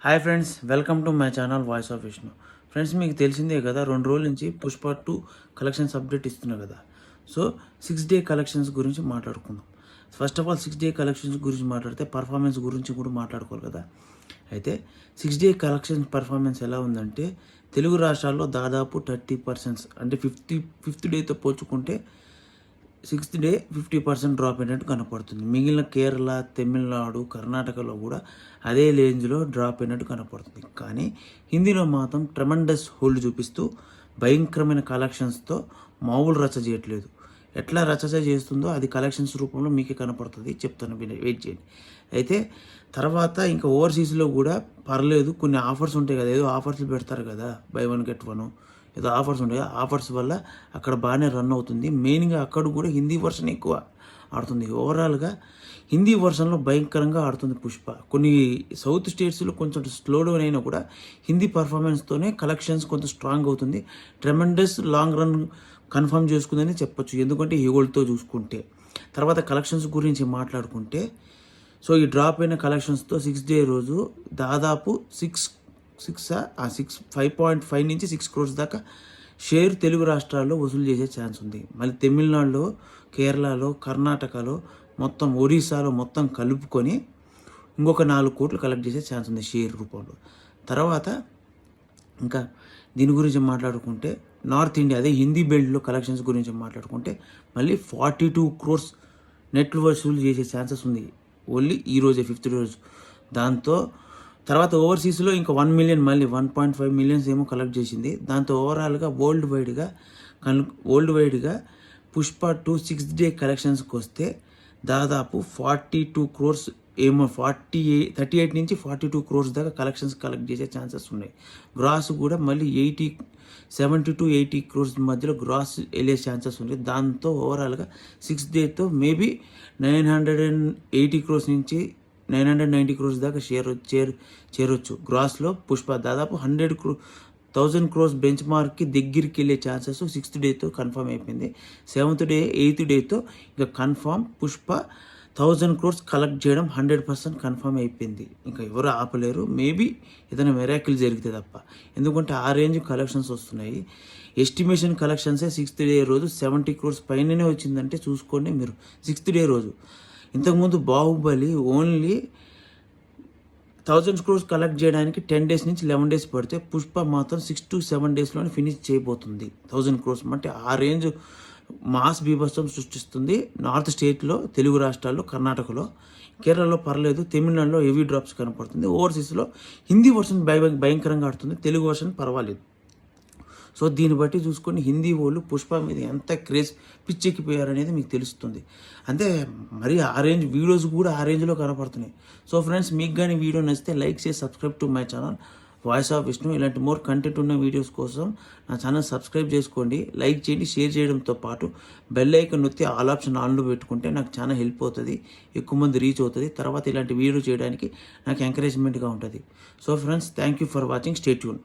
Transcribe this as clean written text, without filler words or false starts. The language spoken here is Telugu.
Hi friends, welcome to my channel voice of Vishnu. Friends, మీకు తెలిసిందే కదా, 2 రోజుల నుంచి పుష్ప 2 కలెక్షన్స్ అప్డేట్ ఇస్తున్నా కదా. సో 6 డే కలెక్షన్స్ గురించి మాట్లాడుకుందాం. First of all 6 day collections గురించి మాట్లాడితే పర్ఫార్మెన్స్ గురించి కూడా మాట్లాడుకోవాలి కదా. అయితే 6 డే కలెక్షన్స్ పర్ఫార్మెన్స్ ఎలా ఉందంటే, తెలుగు రాష్ట్రాల్లో దాదాపు 30% అంటే ఫిఫ్త్ డేతో పోల్చుకుంటే 6th డే 50% డ్రాప్ అయినట్టు కనపడుతుంది. మిగిలిన కేరళ, తమిళనాడు, కర్ణాటకలో కూడా అదే రేంజ్లో డ్రాప్ అయినట్టు కనపడుతుంది. కానీ హిందీలో మాత్రం ట్రెమండస్ హోల్డ్ చూపిస్తూ భయంకరమైన కలెక్షన్స్తో మామూలు రచ్చ చేయట్లేదు. ఎట్లా రచ్చ చేస్తుందో అది కలెక్షన్స్ రూపంలో మీకే కనపడుతుంది. చెప్తాను, వెయిట్ చేయండి. అయితే తర్వాత ఇంకా ఓవర్సీస్లో కూడా పర్లేదు, కొన్ని ఆఫర్స్ ఉంటాయి కదా, ఏదో ఆఫర్స్ పెడతారు కదా, బై 1 get 1 ఏదో ఆఫర్స్ ఉంటాయి. ఆఫర్స్ వల్ల అక్కడ బాగానే రన్ అవుతుంది. మెయిన్గా అక్కడ కూడా హిందీ వర్షన్ ఎక్కువ ఆడుతుంది. ఓవరాల్గా హిందీ వర్షన్లో భయంకరంగా ఆడుతుంది పుష్ప. కొన్ని సౌత్ స్టేట్స్లో కొంచెం స్లో డౌన్ అయినా కూడా హిందీ పర్ఫార్మెన్స్తోనే కలెక్షన్స్ కొంచెం స్ట్రాంగ్ అవుతుంది. ట్రెమెండస్ లాంగ్ రన్ కన్ఫర్మ్ చేసుకుందని చెప్పొచ్చు, ఎందుకంటే హీగోల్తో చూసుకుంటే. తర్వాత కలెక్షన్స్ గురించి మాట్లాడుకుంటే, సో ఈ డ్రాప్ అయిన కలెక్షన్స్తో 6 డే రోజు దాదాపు 5.5 నుంచి 6 crores దాకా షేర్ తెలుగు రాష్ట్రాల్లో వసూలు చేసే ఛాన్స్ ఉంది. మళ్ళీ తమిళనాడులో, కేరళలో, కర్ణాటకలో, మొత్తం ఒడిశాలో మొత్తం కలుపుకొని ఇంకొక 4 కోట్లు కలెక్ట్ చేసే ఛాన్స్ ఉంది షేర్ రూపంలో. తర్వాత ఇంకా దీని గురించి మాట్లాడుకుంటే నార్త్ ఇండియా, అదే హిందీ బెల్ట్లో కలెక్షన్స్ గురించి మాట్లాడుకుంటే మళ్ళీ 42 crores నెట్లు వసూలు చేసే ఛాన్సెస్ ఉంది ఓన్లీ ఈరోజే 5th రోజు. దాంతో తర్వాత ఓవర్సీస్లో ఇంకా 1 million, మళ్ళీ 1.5 million ఏమో కలెక్ట్ చేసింది. దాంతో ఓవరాల్గా వరల్డ్ వైడ్గా పుష్ప 2 6th డే కలెక్షన్స్కి వస్తే దాదాపు 42 crores ఏమో 38 నుంచి 42 crores దాకా కలెక్షన్స్ కలెక్ట్ చేసే ఛాన్సెస్ ఉన్నాయి. గ్రాస్ కూడా మళ్ళీ 70 to 80 crores మధ్యలో గ్రాస్ వెళ్ళే ఛాన్సెస్ ఉన్నాయి. దాంతో ఓవరాల్గా 6th డేతో మేబీ 980 crores నుంచి 990 crores దాకా చేరొచ్చు. గ్రాస్లో పుష్ప దాదాపు 100,000 crores బెంచ్ మార్క్కి దగ్గరికి వెళ్ళే ఛాన్సెస్ 6th డేతో కన్ఫర్మ్ అయిపోయింది. 7th డే 8th డేతో ఇంకా కన్ఫర్మ్ పుష్ప 1000 crores కలెక్ట్ చేయడం 100% కన్ఫర్మ్ అయిపోయింది. ఇంకా ఎవరు ఆపలేరు. మేబీ ఏదైనా మెరాకిల్ జరిగితే తప్ప, ఎందుకంటే ఆ రేంజ్ కలెక్షన్స్ వస్తున్నాయి. ఎస్టిమేషన్ కలెక్షన్సే 6th డే రోజు 70 crores పైననే వచ్చిందంటే చూసుకోండి మీరు. 6th డే రోజు ఇంతకుముందు బాహుబలి ఓన్లీ 1000 crores కలెక్ట్ చేయడానికి 10 days నుంచి 11 days పడితే పుష్ప మాత్రం 6 to 7 daysలోనే ఫినిష్ చేయబోతుంది 1000 crores. అంటే ఆ రేంజ్ మాస్ బీభత్సం సృష్టిస్తుంది. నార్త్ స్టేట్లో, తెలుగు రాష్ట్రాల్లో, కర్ణాటకలో, కేరళలో పర్లేదు, తమిళనాడులో హెవీ డ్రాప్స్ కనపడుతుంది. ఓవర్సీస్లో హిందీ వర్షన్ భయంకరంగా ఆడుతుంది, తెలుగు వర్షన్ పర్వాలేదు. సో దీన్ని బట్టి చూసుకొని హిందీ వాళ్ళు పుష్ప మీద ఎంత క్రేజ్ పిచ్చెక్కిపోయారనేది మీకు తెలుస్తుంది. అంటే మరి ఆ రేంజ్ వీడియోస్ కూడా ఆ రేంజ్లో కనపడుతున్నాయి. సో ఫ్రెండ్స్, మీకు కానీ వీడియో నచ్చితే లైక్ చేసి subscribe to my channel voice of Vishnu. ఇలాంటి మోర్ కంటెంట్ ఉన్న వీడియోస్ కోసం నా ఛానల్ సబ్స్క్రైబ్ చేసుకోండి, లైక్ చేయండి, షేర్ చేయడంతో పాటు బెల్ ఐకాన్ నొక్కి ఆల్ ఆప్షన్ ఆన్లో పెట్టుకుంటే నాకు చాలా హెల్ప్ అవుతుంది, ఎక్కువ మంది రీచ్ అవుతుంది. తర్వాత ఇలాంటి వీడియో చేయడానికి నాకు ఎంకరేజ్మెంట్గా ఉంటుంది. So friends, thank you for watching. Stay tune.